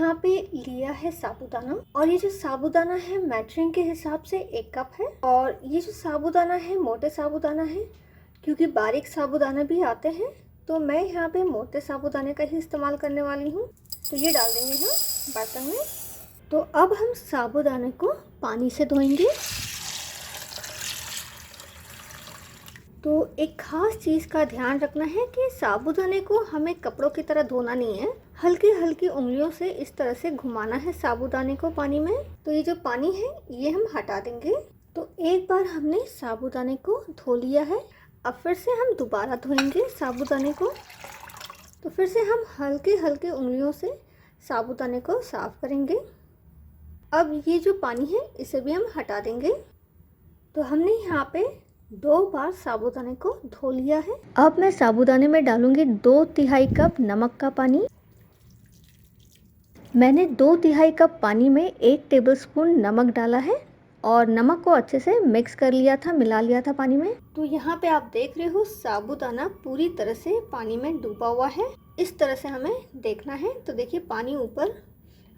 यहाँ पे लिया है साबूदाना, और ये जो साबूदाना है मैट्रिंग के हिसाब से 1 कप है। और ये जो साबूदाना है मोटे साबूदाना है, क्योंकि बारीक साबूदाना भी आते हैं, तो मैं यहाँ पे मोटे साबूदाने का ही इस्तेमाल करने वाली हूँ। तो ये डाल देंगे हम बर्तन में। तो अब हम साबूदाने को पानी से धोएंगे। तो एक ख़ास चीज़ का ध्यान रखना है कि साबूदाने को हमें कपड़ों की तरह धोना नहीं है, हल्की हल्की उंगलियों से इस तरह से घुमाना है साबूदाने को पानी में। तो ये जो पानी है ये हम हटा देंगे। तो एक बार हमने साबूदाने को धो लिया है, अब फिर से हम दोबारा धोएंगे साबूदाने को। तो फिर से हम हल्के हल्के उंगलियों से साबूदाने को साफ़ करेंगे। अब ये जो पानी है इसे भी हम हटा देंगे। तो हमने यहाँ पे 2 बार साबूदाने को धो लिया है। अब मैं साबूदाने में डालूंगी 2/3 कप नमक का पानी। मैंने 2/3 कप पानी में 1 टेबलस्पून नमक डाला है और नमक को अच्छे से मिक्स कर लिया था, मिला लिया था पानी में। तो यहाँ पे आप देख रहे हो साबूदाना पूरी तरह से पानी में डूबा हुआ है। इस तरह से हमें देखना है। तो देखिए पानी ऊपर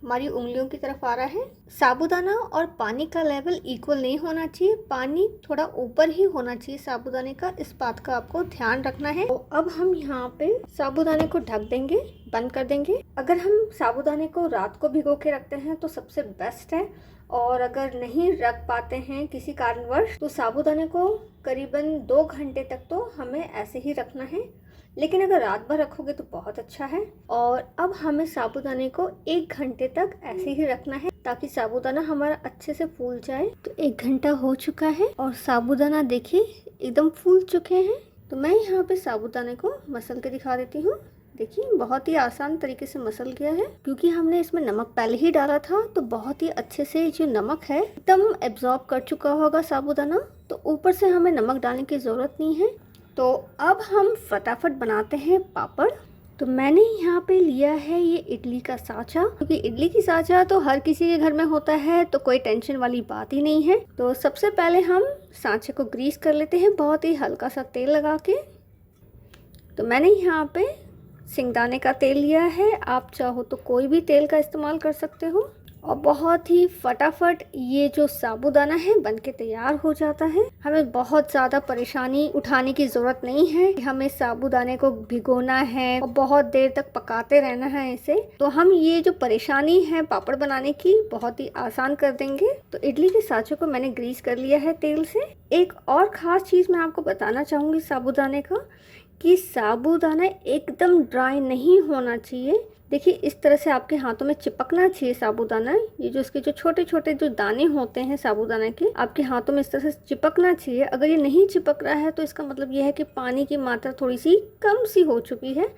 हमारी उंगलियों की तरफ आ रहा है। साबूदाना और पानी का लेवल इक्वल नहीं होना चाहिए, पानी थोड़ा ऊपर ही होना चाहिए साबूदाने का, इस बात का आपको ध्यान रखना है। तो अब हम यहाँ पे साबूदाने को ढक देंगे, बंद कर देंगे। अगर हम साबूदाने को रात को भिगो के रखते हैं तो सबसे बेस्ट है, और अगर नहीं रख पाते हैं किसी कारणवश तो साबूदाने को करीबन 2 घंटे तक तो हमें ऐसे ही रखना है, लेकिन अगर रात भर रखोगे तो बहुत अच्छा है। और अब हमें साबूदाने को 1 घंटे तक ऐसे ही रखना है ताकि साबूदाना हमारा अच्छे से फूल जाए। तो 1 घंटा हो चुका है और साबूदाना देखिए एकदम फूल चुके हैं। तो मैं यहाँ पे साबूदाने को मसल के दिखा देती हूँ। देखिए बहुत ही आसान तरीके से मसल गया है, क्योंकि हमने इसमें नमक पहले ही डाला था। तो बहुत ही अच्छे से जो नमक है एकदम एब्जॉर्ब कर चुका होगा साबूदाना, तो ऊपर से हमें नमक डालने की ज़रूरत नहीं है। तो अब हम फटाफट बनाते हैं पापड़। तो मैंने यहाँ पे लिया है ये इडली का साँचा, क्योंकि इडली की साँचा तो हर किसी के घर में होता है, तो कोई टेंशन वाली बात ही नहीं है। तो सबसे पहले हम साँचे को ग्रीस कर लेते हैं बहुत ही हल्का सा तेल लगा के। तो मैंने यहाँ पे सिंगदाने का तेल लिया है, आप चाहो तो कोई भी तेल का इस्तेमाल कर सकते हो। और बहुत ही फटाफट ये जो साबूदाना है बनके तैयार हो जाता है। हमें बहुत ज़्यादा परेशानी उठाने की ज़रूरत नहीं है। हमें साबूदाने को भिगोना है और बहुत देर तक पकाते रहना है इसे। तो हम ये जो परेशानी है पापड़ बनाने की बहुत ही आसान कर देंगे। तो इडली के साँचे को मैंने ग्रीस कर लिया है तेल से। एक और ख़ास चीज़ मैं आपको बताना चाहूँगी साबूदाने का, कि साबूदाना एकदम ड्राई नहीं होना चाहिए। देखिए इस तरह से आपके हाथों में चिपकना चाहिए साबूदाना। ये जो इसके जो छोटे छोटे जो दाने होते हैं साबूदाना के, आपके हाथों में इस तरह से चिपकना चाहिए। अगर ये नहीं चिपक रहा है तो इसका मतलब ये है कि पानी की मात्रा थोड़ी सी कम सी हो चुकी है।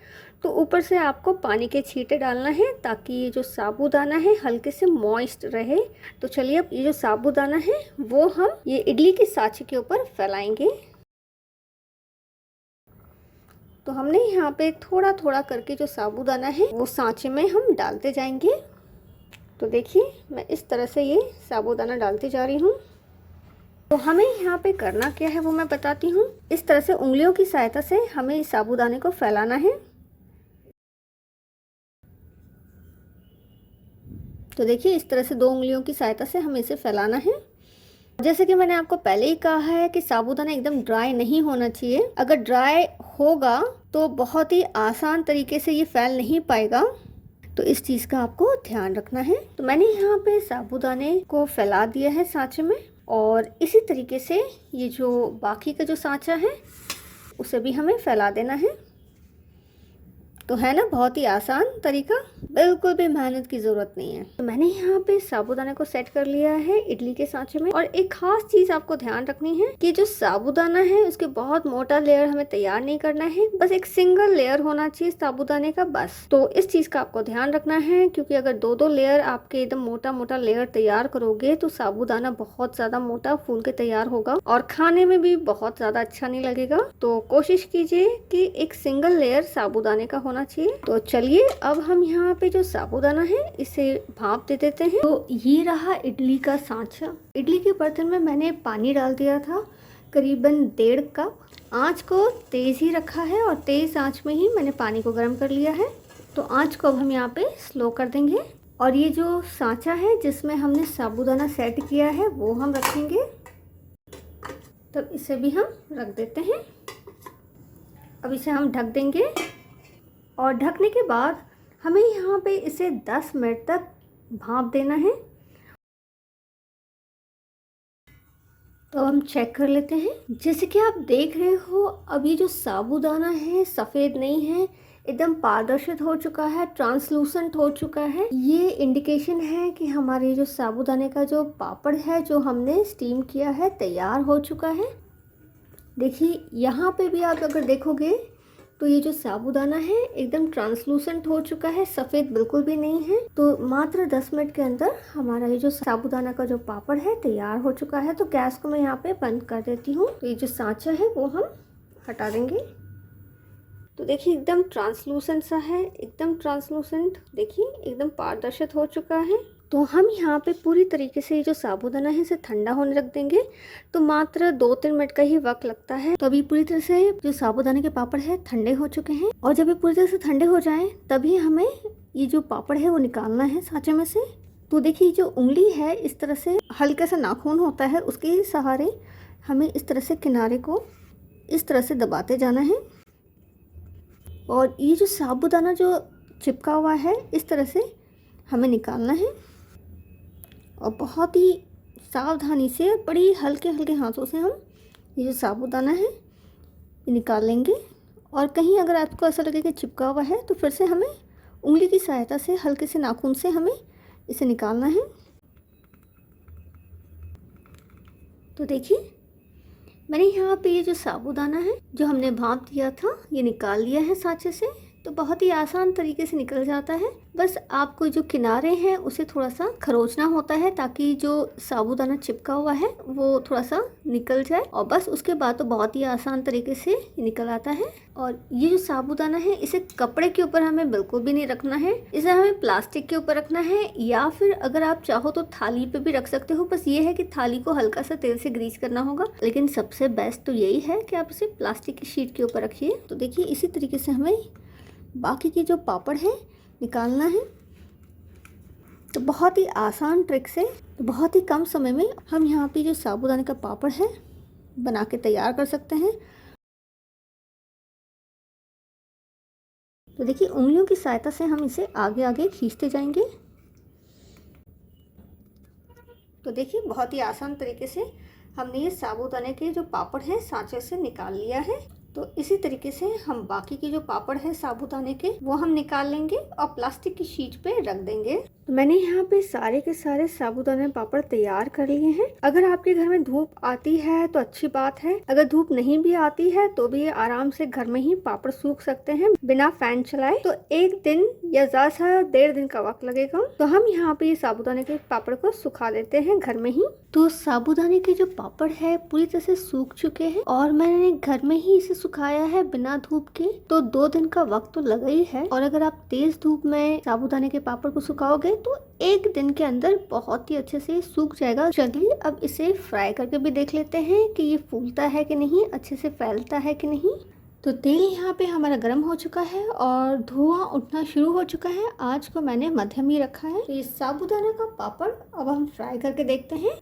तो ऊपर से आपको पानी के छींटे डालना है ताकि ये जो साबूदाना है हल्के से मॉइस्ट रहे। तो चलिए अब ये जो साबूदाना है वो हम ये इडली के साँचे के ऊपर फैलाएंगे। तो हमने यहाँ पे थोड़ा थोड़ा करके जो साबूदाना है वो सांचे में हम डालते जाएंगे। तो देखिए मैं इस तरह से ये साबूदाना डालती जा रही हूँ। तो हमें यहाँ पे करना क्या है वो मैं बताती हूँ। इस तरह से उंगलियों की सहायता से हमें इस साबूदाने को फैलाना है। तो देखिए इस तरह से 2 उंगलियों की सहायता से हमें इसे फैलाना है। जैसे कि मैंने आपको पहले ही कहा है कि साबूदाना एकदम ड्राई नहीं होना चाहिए। अगर ड्राई होगा तो बहुत ही आसान तरीके से ये फैल नहीं पाएगा। तो इस चीज़ का आपको ध्यान रखना है। तो मैंने यहाँ पे साबूदाने को फैला दिया है सांचे में, और इसी तरीके से ये जो बाकी का जो सांचा है उसे भी हमें फैला देना है। तो है ना बहुत ही आसान तरीका, बिल्कुल भी मेहनत की ज़रूरत नहीं है। तो मैंने यहाँ पे साबूदाने को सेट कर लिया है इडली के सांचे में। और एक खास चीज़ आपको ध्यान रखनी है कि जो साबूदाना है उसके बहुत मोटा लेयर हमें तैयार नहीं करना है, बस एक सिंगल लेयर होना चाहिए साबूदाने का, बस। तो इस चीज़ का आपको ध्यान रखना है, क्योंकि अगर 2-2 लेयर आपके एकदम मोटा मोटा लेयर तैयार करोगे तो साबूदाना बहुत ज़्यादा मोटा फूल के तैयार होगा और खाने में भी बहुत ज़्यादा अच्छा नहीं लगेगा। तो कोशिश कीजिए कि एक सिंगल लेयर साबूदाने का होना चाहिए। तो चलिए अब हम यहाँ पे जो साबूदाना है इसे भाप दे देते हैं। तो ये रहा इडली का सांचा। इडली के बर्तन में मैंने पानी डाल दिया था करीबन 1.5 कप। आँच को तेज़ ही रखा है और तेज़ आँच में ही मैंने पानी को गर्म कर लिया है। तो आँच को अब हम यहाँ पे स्लो कर देंगे और ये जो सांचा है जिसमें हमने साबूदाना सेट किया है वो हम रखेंगे। तब इसे भी हम रख देते हैं। अब इसे हम ढक देंगे और ढकने के बाद हमें यहाँ पे इसे 10 मिनट तक भाप देना है। तो हम चेक कर लेते हैं। जैसे कि आप देख रहे हो, अब ये जो साबूदाना है सफ़ेद नहीं है, एकदम पारदर्शित हो चुका है, ट्रांसलूसेंट हो चुका है। ये इंडिकेशन है कि हमारे जो साबूदाने का जो पापड़ है जो हमने स्टीम किया है तैयार हो चुका है। देखिए यहाँ पे भी आप अगर देखोगे तो ये जो साबूदाना है एकदम ट्रांसलूसेंट हो चुका है, सफ़ेद बिल्कुल भी नहीं है। तो मात्र 10 मिनट के अंदर हमारा ये जो साबूदाना का जो पापड़ है तैयार हो चुका है। तो गैस को मैं यहाँ पे बंद कर देती हूँ। तो ये जो सांचा है वो हम हटा देंगे। तो देखिए एकदम ट्रांसलूसेंट सा है, एकदम ट्रांसलूसेंट, देखिए एकदम पारदर्शित हो चुका है। तो हम यहाँ पे पूरी तरीके से ये जो साबूदाना है इसे ठंडा होने रख देंगे। तो मात्र 2-3 मिनट का ही वक्त लगता है। तो अभी पूरी तरह से जो साबूदाने के पापड़ है ठंडे हो चुके हैं और जब ये पूरी तरह से ठंडे हो जाएं तभी हमें ये जो पापड़ है वो निकालना है सांचे में से। तो देखिए जो उंगली है इस तरह से हल्का सा नाखून होता है, उसके सहारे हमें इस तरह से किनारे को इस तरह से दबाते जाना है और ये जो साबूदाना जो चिपका हुआ है इस तरह से हमें निकालना है। और बहुत ही सावधानी से बड़ी हल्के हल्के हाथों से हम ये जो साबूदाना है ये निकाल लेंगे। और कहीं अगर आपको ऐसा लगे कि चिपका हुआ है तो फिर से हमें उंगली की सहायता से हल्के से नाखून से हमें इसे निकालना है। तो देखिए मैंने यहाँ पे ये जो साबूदाना है जो हमने भाप दिया था ये निकाल लिया है सांचे से। तो बहुत ही आसान तरीके से निकल जाता है। बस आपको जो किनारे हैं उसे थोड़ा सा खरोचना होता है ताकि जो साबूदाना चिपका हुआ है वो थोड़ा सा निकल जाए और बस उसके बाद तो बहुत ही आसान तरीके से निकल आता है। और ये जो साबूदाना है इसे कपड़े के ऊपर हमें बिल्कुल भी नहीं रखना है, इसे हमें प्लास्टिक के ऊपर रखना है या फिर अगर आप चाहो तो थाली पे भी रख सकते हो। बस ये है कि थाली को हल्का सा तेल से ग्रीस करना होगा, लेकिन सबसे बेस्ट तो यही है कि आप इसे प्लास्टिक की शीट के ऊपर रखिए। तो देखिए इसी तरीके से हमें बाकी के जो पापड़ है निकालना है। तो बहुत ही आसान ट्रिक से तो बहुत ही कम समय में हम यहाँ पे जो साबूदाने का पापड़ है बना के तैयार कर सकते हैं। तो देखिए उंगलियों की सहायता से हम इसे आगे आगे खींचते जाएंगे। तो देखिए बहुत ही आसान तरीके से हमने ये साबूदाने के जो पापड़ है सांचे से निकाल लिया है। तो इसी तरीके से हम बाकी के जो पापड़ है साबूदाने के वो हम निकाल लेंगे और प्लास्टिक की शीट पे रख देंगे। तो मैंने यहाँ पे सारे के सारे साबूदाने पापड़ तैयार कर लिए हैं। अगर आपके घर में धूप आती है तो अच्छी बात है, अगर धूप नहीं भी आती है तो भी आराम से घर में ही पापड़ सूख सकते हैं बिना फैन चलाए। तो 1 दिन या ज्यादा से 1.5 दिन का वक्त लगेगा। तो हम यहाँ पे ये साबूदाने के पापड़ को सुखा देते हैं घर में ही। तो साबूदाने के जो पापड़ है पूरी तरह से सूख चुके हैं और मैंने घर में ही इसे सुखाया है बिना धूप के। तो 2 दिन का वक्त तो लगा ही है और अगर आप तेज धूप में साबूदाने के पापड़ को सुखाओगे तो 1 दिन के अंदर बहुत ही अच्छे से सूख जाएगा। चलिए अब इसे फ्राई करके भी देख लेते हैं कि ये फूलता है कि नहीं, अच्छे से फैलता है कि नहीं। तो तेल यहाँ पे हमारा गर्म हो चुका है और धुआं उठना शुरू हो चुका है। आज को मैंने मध्यम ही रखा है। तो ये साबूदाना का पापड़ अब हम फ्राई करके देखते हैं।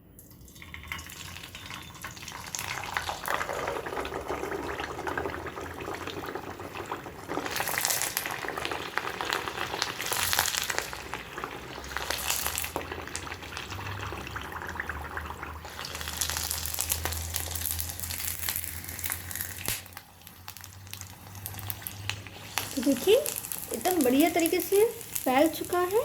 तो देखिए एकदम बढ़िया तरीके से फैल चुका है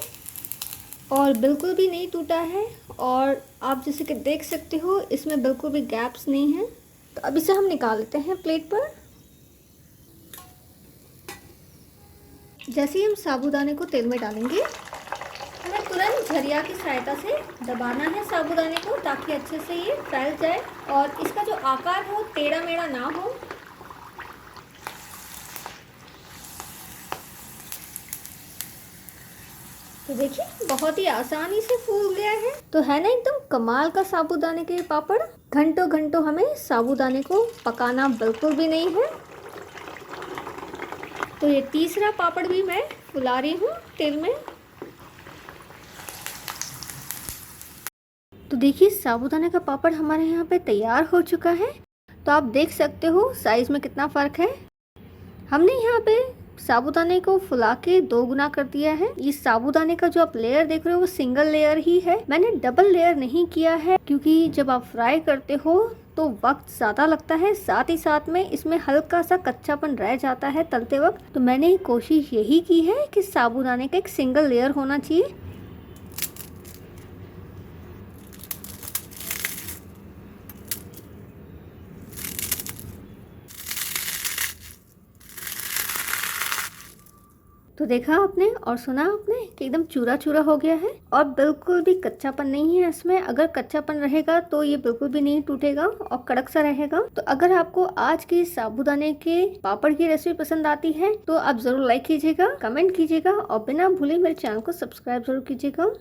और बिल्कुल भी नहीं टूटा है और आप जैसे कि देख सकते हो इसमें बिल्कुल भी गैप्स नहीं है। तो अब इसे हम निकाल लेते हैं प्लेट पर। जैसे ही हम साबूदाने को तेल में डालेंगे हमें तुरंत झरिया की सहायता से दबाना है साबूदाने को ताकि अच्छे से ये फैल जाए और इसका जो आकार हो टेढ़ा मेढ़ा ना हो। तो देखिए बहुत ही आसानी से फूल गया है। तो है ना एकदम कमाल का साबूदाने के पापड़। घंटों घंटों हमें साबूदाने को पकाना बिल्कुल भी नहीं है। तो ये तीसरा पापड़ भी मैं फुला रही हूँ तेल में। तो देखिए साबूदाने का पापड़ हमारे यहाँ पे तैयार हो चुका है। तो आप देख सकते हो साइज़ में कितना फ़र्क है। हमने यहाँ पे साबूदाने को फुला के 2 गुना कर दिया है। ये साबूदाने का जो आप लेयर देख रहे हो वो सिंगल लेयर ही है, मैंने डबल लेयर नहीं किया है क्योंकि जब आप फ्राई करते हो तो वक्त ज़्यादा लगता है, साथ ही साथ में इसमें हल्का सा कच्चापन रह जाता है तलते वक्त। तो मैंने कोशिश यही की है कि साबूदाने का एक सिंगल लेयर होना चाहिए। तो देखा आपने और सुना आपने कि एकदम चूरा चूरा हो गया है और बिल्कुल भी कच्चापन नहीं है इसमें। अगर कच्चापन रहेगा तो ये बिल्कुल भी नहीं टूटेगा और कड़क सा रहेगा। तो अगर आपको आज की साबूदाने के पापड़ की रेसिपी पसंद आती है तो आप जरूर लाइक कीजिएगा, कमेंट कीजिएगा और बिना भूले मेरे चैनल को सब्सक्राइब जरूर कीजिएगा।